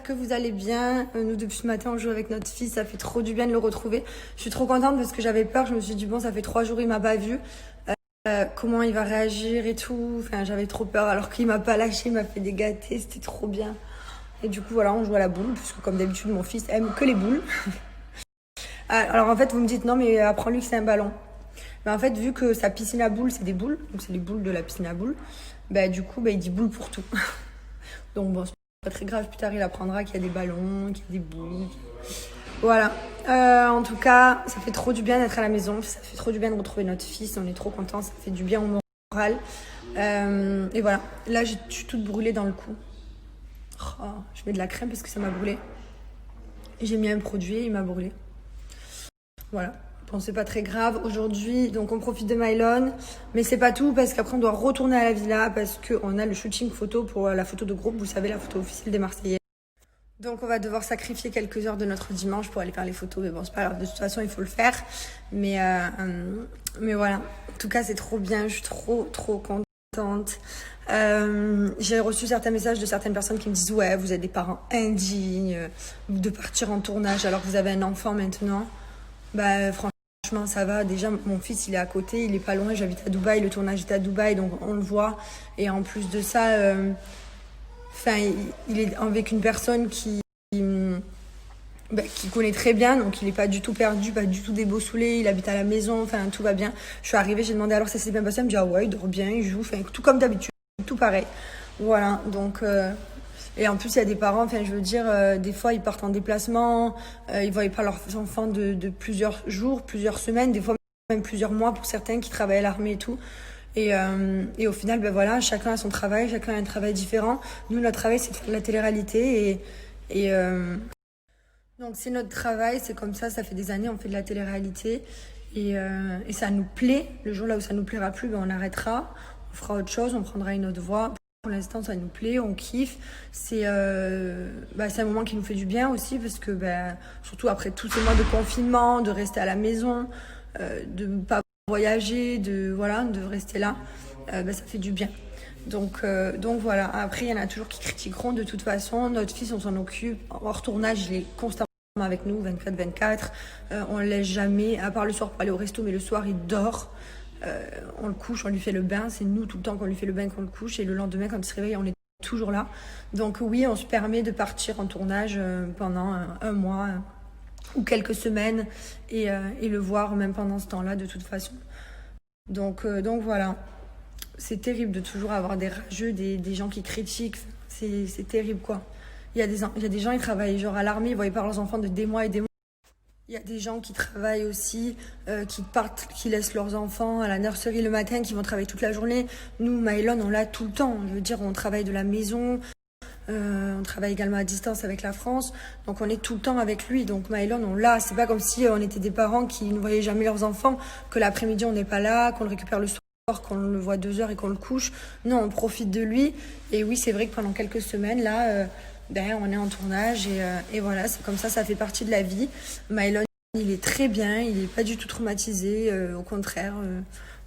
j'espère que vous allez bien. Nous, depuis ce matin, on joue avec notre fils. Ça fait trop du bien de le retrouver. Je suis trop contente parce que j'avais peur. Je me suis dit, bon, ça fait 3 jours, il m'a pas vu. Comment il va réagir et tout. Enfin, j'avais trop peur alors qu'il m'a pas lâché, il m'a fait des gâtés. C'était trop bien. Et du coup, voilà, on joue à la boule. Puisque, comme d'habitude, mon fils aime que les boules. Alors, en fait, vous me dites, non, mais apprends-lui que c'est un ballon. Mais en fait, vu que sa piscine à boules, c'est des boules. Donc, c'est les boules de la piscine à boules. Du coup, il dit boule pour tout. Donc, bon, c'est pas très grave, plus tard il apprendra qu'il y a des ballons, qu'il y a des boules. Voilà. En tout cas, ça fait trop du bien d'être à la maison. Ça fait trop du bien de retrouver notre fils. On est trop contents. Ça fait du bien au moral. Et voilà. Là, je suis toute brûlée dans le cou. Oh, je mets de la crème parce que ça m'a brûlé. J'ai mis un produit et il m'a brûlé. Voilà. Bon, c'est pas très grave. Aujourd'hui, donc on profite de Mylon. Mais c'est pas tout parce qu'après, on doit retourner à la villa parce qu'on a le shooting photo pour la photo de groupe. Vous savez, la photo officielle des Marseillais. Donc, on va devoir sacrifier quelques heures de notre dimanche pour aller faire les photos. Mais bon, c'est pas grave. De toute façon, il faut le faire. Mais voilà. En tout cas, c'est trop bien. Je suis trop contente. J'ai reçu certains messages de certaines personnes qui me disent « Ouais, vous êtes des parents indignes de partir en tournage alors que vous avez un enfant maintenant. » Franchement, ça va. Déjà, mon fils, il est à côté, il est pas loin. J'habite à Dubaï, le tournage est à Dubaï, donc on le voit. Et en plus de ça, il est avec une personne qui connaît très bien, donc il est pas du tout perdu, pas du tout déboussolé. Il habite à la maison, tout va bien. Je suis arrivée, j'ai demandé alors ça s'est bien passé. Elle me dit ah ouais, il dort bien, il joue, tout comme d'habitude, tout pareil. Voilà, donc. Et en plus, il y a des parents, je veux dire, des fois, ils partent en déplacement, ils voient pas leurs enfants de plusieurs jours, plusieurs semaines, des fois même plusieurs mois pour certains qui travaillent à l'armée et tout. Et au final, voilà, chacun a son travail, chacun a un travail différent. Nous, notre travail, c'est de faire de la télé-réalité. Donc, c'est notre travail, c'est comme ça fait des années, on fait de la télé-réalité. Et ça nous plaît. Le jour là où ça nous plaira plus, on arrêtera, on fera autre chose, on prendra une autre voie. Pour l'instant, ça nous plaît, on kiffe. C'est un moment qui nous fait du bien aussi parce que surtout après tous ces mois de confinement, de rester à la maison, de ne pas voyager, de rester là, ça fait du bien. Donc voilà. Après, il y en a toujours qui critiqueront de toute façon. Notre fils, on s'en occupe. Hors tournage, il est constamment avec nous, 24/24. On ne le laisse jamais, à part le soir pour aller au resto, mais le soir, il dort. On le couche, on lui fait le bain. C'est nous tout le temps qu'on lui fait le bain, qu'on le couche. Et le lendemain, quand il se réveille, on est toujours là. Donc oui, on se permet de partir en tournage pendant un mois ou quelques semaines et le voir même pendant ce temps-là de toute façon. Donc voilà. C'est terrible de toujours avoir des rageux, des gens qui critiquent. C'est terrible quoi. Il y a des gens, ils travaillent genre à l'armée, ils voient pas leurs enfants de des mois et des mois. Il y a des gens qui travaillent aussi, qui partent, qui laissent leurs enfants à la nurserie le matin, qui vont travailler toute la journée. Nous, Mylon, on l'a tout le temps. Je veux dire, on travaille de la maison, on travaille également à distance avec la France. Donc, on est tout le temps avec lui. Donc, Mylon, on l'a. C'est pas comme si on était des parents qui ne voyaient jamais leurs enfants, que l'après-midi, on n'est pas là, qu'on le récupère le soir, qu'on le voit 2 heures et qu'on le couche. Non, on profite de lui. Et oui, c'est vrai que pendant quelques semaines, là... on est en tournage et voilà, c'est comme ça fait partie de la vie. Mylon, il est très bien, il n'est pas du tout traumatisé, au contraire,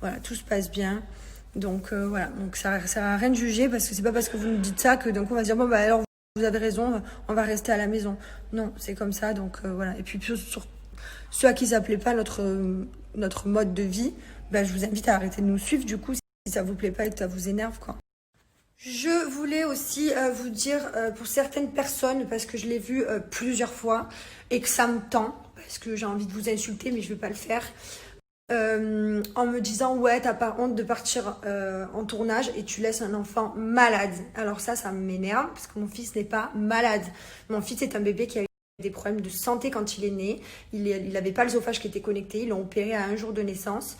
voilà, tout se passe bien. Donc voilà, donc ça sert à rien de juger parce que c'est pas parce que vous nous dites ça que d'un coup on va se dire bon alors vous avez raison, on va rester à la maison. Non, c'est comme ça, donc voilà. Et puis sur ceux à qui ça plaît pas notre mode de vie, je vous invite à arrêter de nous suivre du coup si ça vous plaît pas et que ça vous énerve quoi. Je voulais aussi vous dire pour certaines personnes, parce que je l'ai vu plusieurs fois et que ça me tend, parce que j'ai envie de vous insulter mais je ne vais pas le faire, en me disant ouais t'as pas honte de partir en tournage et tu laisses un enfant malade. Alors ça m'énerve parce que mon fils n'est pas malade. Mon fils est un bébé qui a eu des problèmes de santé quand il est né. Il n'avait pas l'œsophage qui était connecté, ils l'ont opéré à 1 jour de naissance.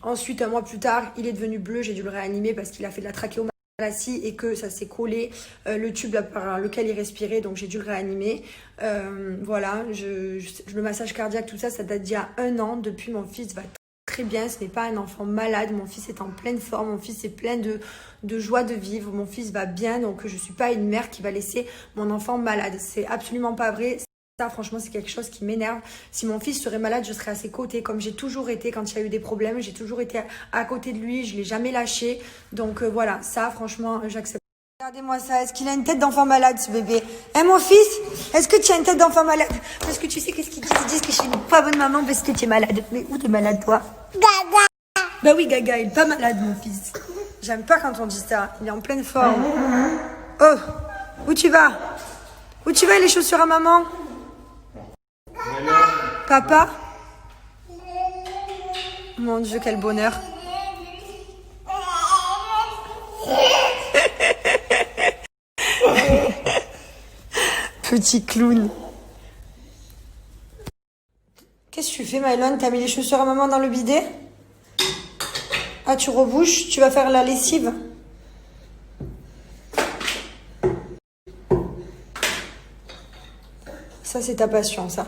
Ensuite, 1 mois plus tard, il est devenu bleu, j'ai dû le réanimer parce qu'il a fait de la trachéomalastie et que ça s'est collé, le tube par lequel il respirait, donc j'ai dû le réanimer. Voilà, le massage cardiaque, tout ça date d'il y a 1 an. Depuis, mon fils va très bien, ce n'est pas un enfant malade, mon fils est en pleine forme, mon fils est plein de joie de vivre, mon fils va bien, donc je ne suis pas une mère qui va laisser mon enfant malade, c'est absolument pas vrai. Ça, franchement, c'est quelque chose qui m'énerve. Si mon fils serait malade, je serais à ses côtés, comme j'ai toujours été quand il y a eu des problèmes. J'ai toujours été à côté de lui, je ne l'ai jamais lâché. Donc voilà, ça, franchement, j'accepte Regardez-moi ça, est-ce qu'il a une tête d'enfant malade ce bébé? Hein mon fils? Est-ce que tu as une tête d'enfant malade? Parce que tu sais qu'est-ce qu'ils disent? Ils disent que je suis une pas bonne maman parce que tu es malade. Mais où t'es malade toi? Gaga. Bah oui Gaga, il est pas malade mon fils. J'aime pas quand on dit ça, il est en pleine forme. Oh, où tu vas? Où tu vas les chaussures à maman? Papa? Mon Dieu, quel bonheur. Petit clown. Qu'est-ce que tu fais, Mylon? T'as mis les chaussures à maman dans le bidet? Ah, tu rebouches? Tu vas faire la lessive? Ça, c'est ta passion, ça.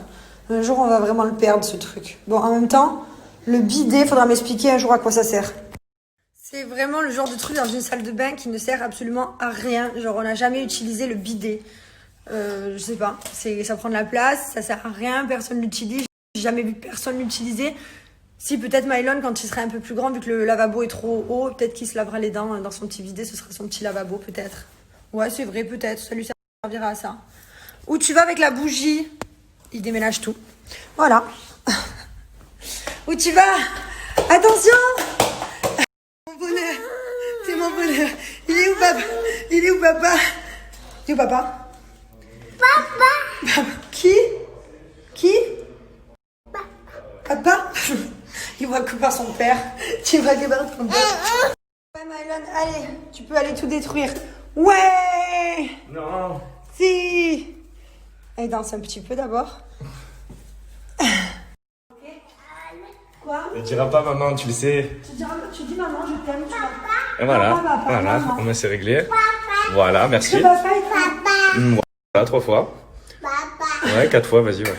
Un jour, on va vraiment le perdre, ce truc. Bon, en même temps, le bidet, faudra m'expliquer un jour à quoi ça sert. C'est vraiment le genre de truc dans une salle de bain qui ne sert absolument à rien. Genre, on n'a jamais utilisé le bidet. Je sais pas. Ça prend de la place, ça sert à rien, personne l'utilise. J'ai jamais vu personne l'utiliser. Si, peut-être Mylon, quand il sera un peu plus grand, vu que le lavabo est trop haut, peut-être qu'il se lavera les dents dans son petit bidet, ce sera son petit lavabo, peut-être. Ouais, c'est vrai, peut-être. Ça lui servira à ça. Où tu vas avec la bougie? Il déménage tout. Voilà. Où tu vas? Attention! Mon bonheur. C'est mon bonheur. Il est où, papa? Il est où, papa? Il est où, papa? Papa. Qui? Papa? Il voit que par son père. Tu vois que par ton père. Ouais, Mylon, allez, tu peux aller tout détruire. Ouais! Non. Si! Elle danse un petit peu d'abord. Quoi? Ne diras pas maman, tu le sais. Tu dis maman, je t'aime. Et voilà, Papa, voilà, maman. on va se régler. Voilà, merci. Papa, il t'aime. Voilà, 3 fois. Ouais, 4 fois, vas-y, ouais.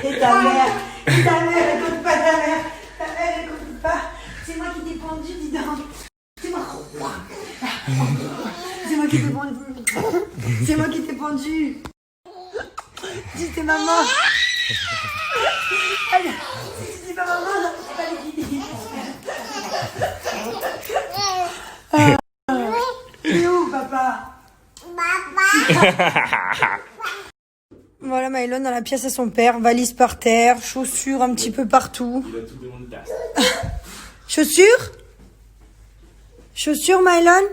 Et ta mère, écoute pas ta mère. Ta mère, écoute pas. C'est moi qui t'ai pendu, dis donc. C'est moi. C'est moi qui t'ai pendu. C'est moi qui t'ai pendu. Dis t'es maman. Allez, si tu dis pas maman, c'est pas les guider. Il est où, papa? Voilà Mylon dans la pièce à son père, valise par terre, chaussures un petit peu partout. Il a tout demandé. Chaussures? Chaussures Mylon?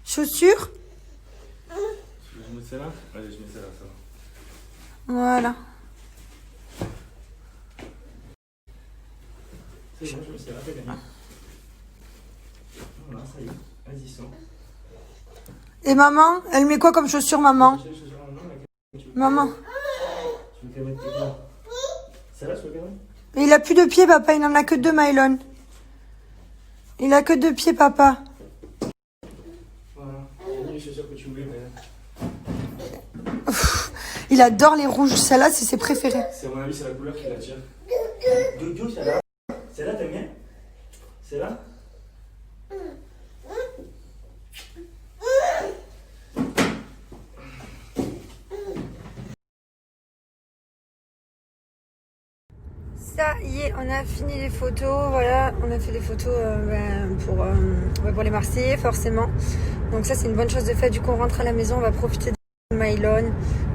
Chaussures? Je mets celle-là? Allez, je mets celle-là, ça va. Voilà. C'est bon, je mets celle-là, t'as gagné. Voilà, ça y est. Vas-y, sors. Et maman? Elle met quoi comme chaussures, maman? Maman? Tu veux qu'elle mette tes doigts? Celle-là, tu veux qu'elle mette? Mais il a plus de pieds, papa. Il en a que 2, Mylon. Il a que 2 pieds, papa. Voilà. Il y a les chaussures que tu voulais, mais... Il adore les rouges. Celle-là, c'est ses préférés. C'est à mon avis, c'est la couleur qui l'attire. Doudou, celle-là. Celle-là, t'aimes bien? Celle-là? Ça y est, on a fini les photos. Voilà, on a fait des photos pour les Marseillais, forcément. Donc ça, c'est une bonne chose de fait. Du coup, on rentre à la maison, on va profiter de Mylon.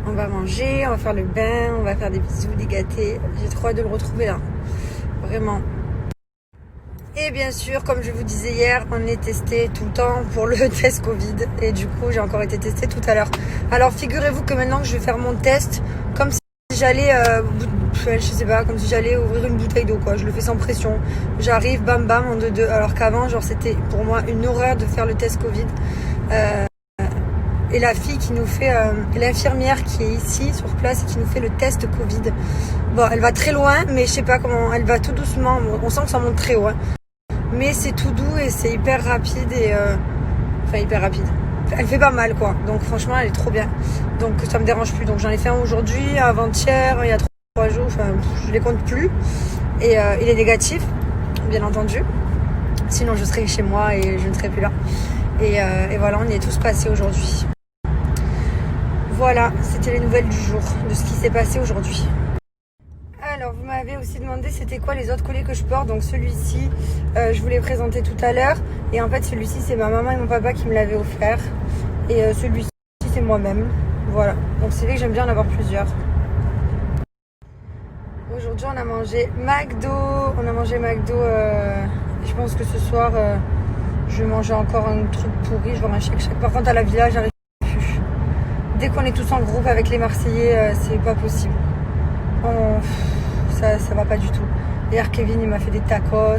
On va manger, on va faire le bain, on va faire des bisous, des gâtés. J'ai trop hâte de le retrouver là. Vraiment. Et bien sûr, comme je vous disais hier, on est testé tout le temps pour le test Covid. Et du coup, j'ai encore été testée tout à l'heure. Alors, figurez-vous que maintenant que je vais faire mon test, comme si j'allais, je sais pas, comme si j'allais ouvrir une bouteille d'eau, quoi. Je le fais sans pression. J'arrive, bam bam, en 2-2. Alors qu'avant, genre, c'était pour moi une horreur de faire le test Covid. Et la fille qui nous fait, l'infirmière qui est ici sur place et qui nous fait le test Covid. Bon, elle va très loin, mais je sais pas comment, elle va tout doucement. On sent que ça monte très haut, hein. Mais c'est tout doux et c'est hyper rapide et enfin hyper rapide. Elle fait pas mal quoi. Donc franchement, elle est trop bien. Donc ça me dérange plus. Donc j'en ai fait un aujourd'hui, avant-hier, il y a 3 jours. Enfin, je les compte plus. Et il est négatif, bien entendu. Sinon, je serais chez moi et je ne serais plus là. Et voilà, on y est tous passés aujourd'hui. Voilà, c'était les nouvelles du jour, de ce qui s'est passé aujourd'hui. Alors, vous m'avez m'avez aussi demandé c'était quoi les autres colliers que je porte. Donc celui-ci, je vous l'ai présenté tout à l'heure. Et en fait, celui-ci, c'est ma maman et mon papa qui me l'avaient offert. Et celui-ci, c'est moi-même. Voilà. Donc c'est vrai que j'aime bien en avoir plusieurs. Aujourd'hui, on a mangé McDo. Je pense que ce soir, je vais manger encore un truc pourri. Je vais un shake. Par contre, à la villa, j'arrive plus. Dès qu'on est tous en groupe avec les Marseillais, c'est pas possible. Ça va pas du tout. D'ailleurs, Kevin, il m'a fait des tacos.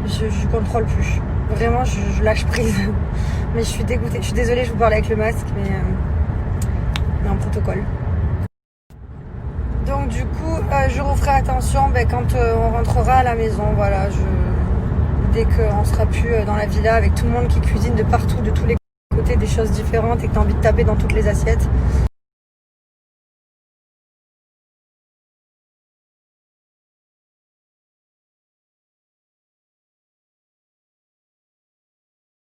Je contrôle plus. Vraiment, je lâche prise. Mais je suis dégoûtée. Je suis désolée, je vous parle avec le masque, mais en protocole. Donc du coup, je referai attention quand on rentrera à la maison. Voilà, dès qu'on sera plus dans la villa avec tout le monde qui cuisine de partout, de tous les côtés, des choses différentes et que tu as envie de taper dans toutes les assiettes.